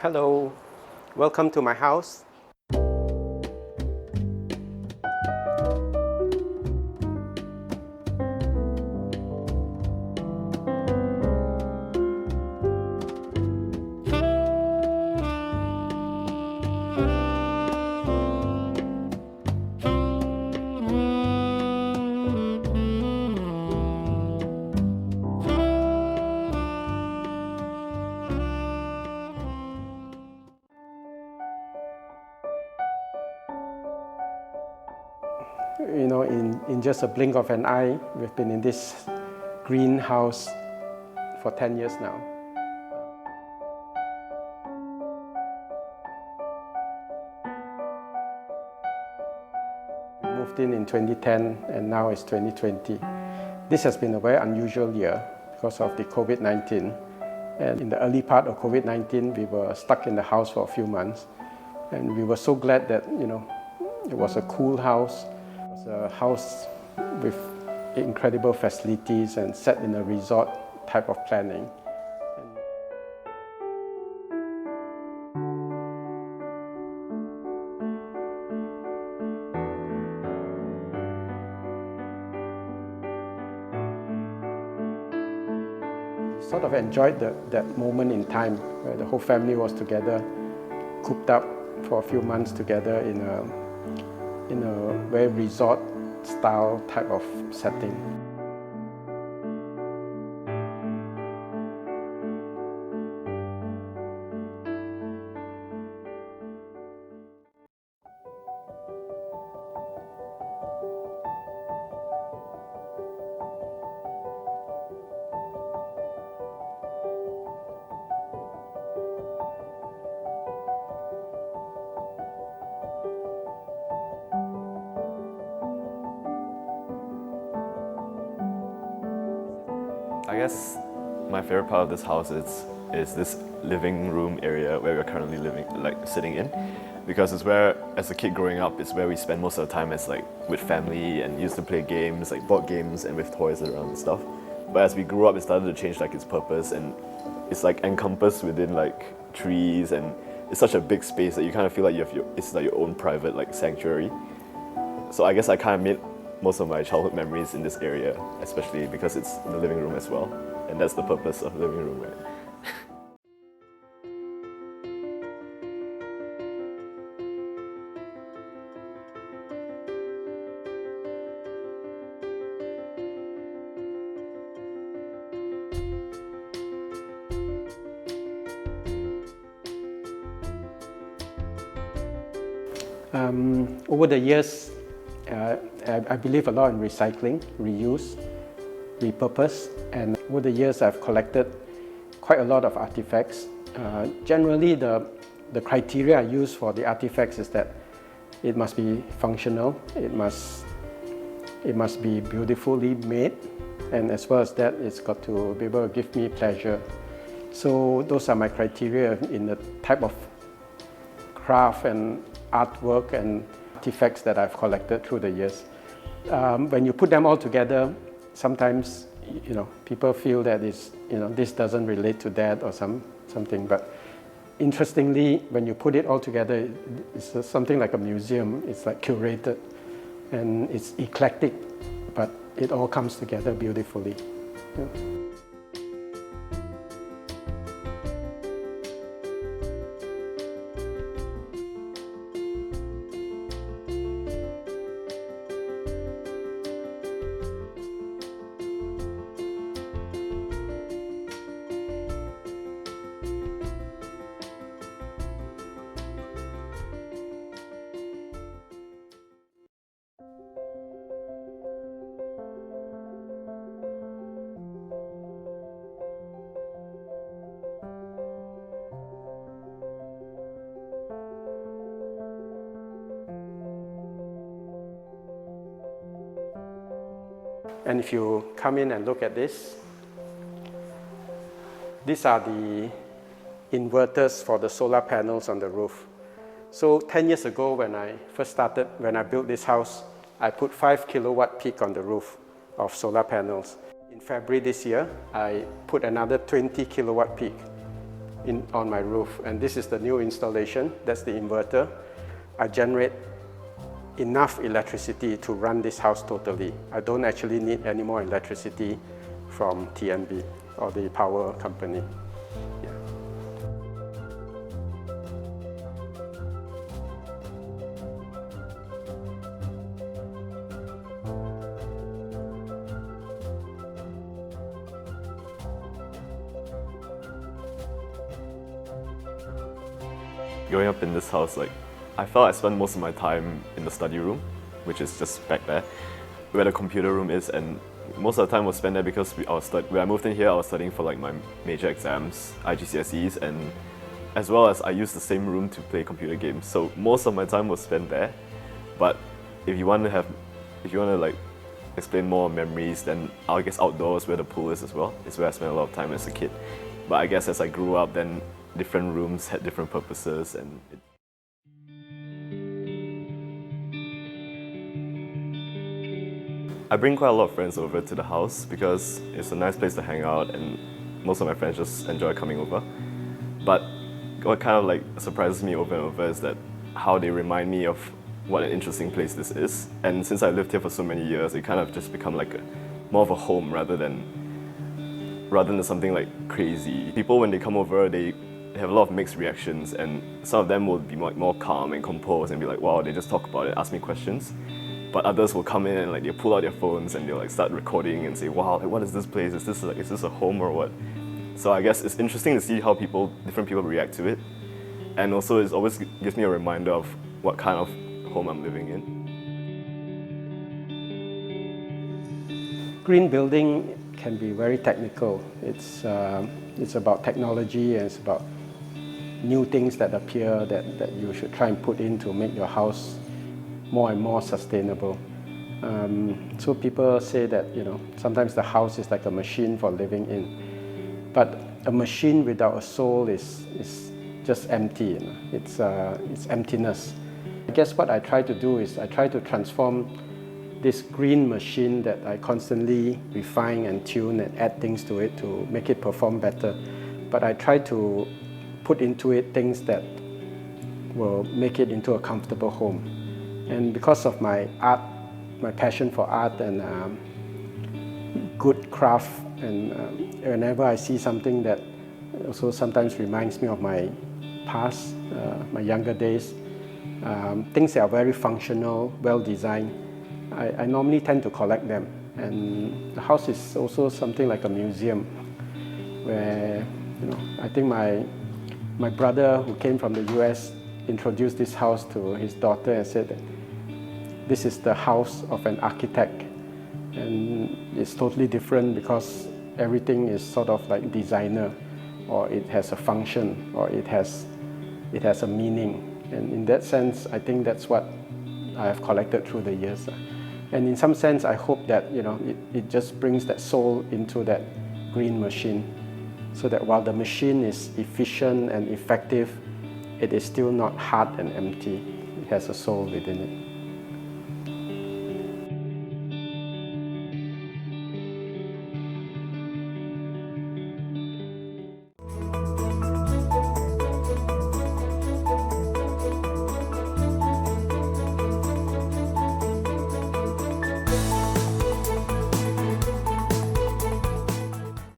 Hello, welcome to my house. You know, in just a blink of an eye, we've been in this greenhouse for 10 years now. We moved in 2010 and now it's 2020. This has been a very unusual year because of the COVID-19. And in the early part of COVID-19, we were stuck in the house for a few months. And we were so glad that, it was a cool house. A house with incredible facilities and set in a resort type of planning. Sort of enjoyed that moment in time where the whole family was together, cooped up for a few months together in a very resort style type of setting. I guess my favorite part of this house is this living room area where we're currently sitting in, because it's where, as a kid growing up, it's where we spend most of the time as with family and used to play games, like board games and with toys around and stuff. But as we grew up, it started to change its purpose, and it's encompassed within trees, and it's such a big space that you kind of feel like it's your own private sanctuary. So I guess I kind of made most of my childhood memories in this area, especially because it's in the living room as well, and that's the purpose of the living room, right? Over the years, I believe a lot in recycling, reuse, repurpose, and over the years I've collected quite a lot of artifacts. Generally, the criteria I use for the artifacts is that it must be functional, it must be beautifully made, and as well as that, it's got to be able to give me pleasure. So those are my criteria in the type of craft and artwork and artifacts that I've collected through the years. When you put them all together, sometimes people feel that this doesn't relate to that or something. But interestingly, when you put it all together, it's something like a museum. It's curated and it's eclectic, but it all comes together beautifully. Yeah. And if you come in and look at this, these are the inverters for the solar panels on the roof. So 10 years ago when I built this house, I put 5 kilowatt peak on the roof of solar panels. In February this year, I put another 20 kilowatt peak on my roof, and this is the new installation. That's the inverter. I generate enough electricity to run this house totally. I don't actually need any more electricity from TNB or the power company. Yeah. Growing up in this house, I felt I spent most of my time in the study room, which is just back there, where the computer room is, and most of the time was spent there because when I moved in here, I was studying for my major exams, IGCSEs, and as well as I used the same room to play computer games. So most of my time was spent there. But if you want to explain more memories, then I guess outdoors where the pool is as well. It's where I spent a lot of time as a kid. But I guess as I grew up, then different rooms had different purposes, and I bring quite a lot of friends over to the house because it's a nice place to hang out, and most of my friends just enjoy coming over. But what kind of surprises me over and over is that how they remind me of what an interesting place this is. And since I lived here for so many years, it kind of just become more of a home rather than something crazy. People, when they come over, they have a lot of mixed reactions, and some of them will be more calm and composed and be like, wow, they just talk about it, ask me questions. But others will come in and they pull out their phones and they'll start recording and say, wow, what is this place? Is this a home or what? So I guess it's interesting to see how different people react to it. And also it always gives me a reminder of what kind of home I'm living in. Green building can be very technical. It's about technology, and it's about new things that appear that you should try and put in to make your house more and more sustainable. So people say that sometimes the house is like a machine for living in, but a machine without a soul is just empty. It's emptiness. I guess what I try to do is I try to transform this green machine that I constantly refine and tune and add things to it to make it perform better. But I try to put into it things that will make it into a comfortable home. And because of my art, my passion for art and good craft, and whenever I see something that also sometimes reminds me of my past, my younger days, things that are very functional, well designed, I normally tend to collect them. And the house is also something like a museum where I think my brother, who came from the US, introduced this house to his daughter and said that this is the house of an architect, and it's totally different because everything is sort of like designer, or it has a function, or it has a meaning. And in that sense, I think that's what I have collected through the years. And in some sense, I hope that it just brings that soul into that green machine, so that while the machine is efficient and effective, it is still not hard and empty. It has a soul within it.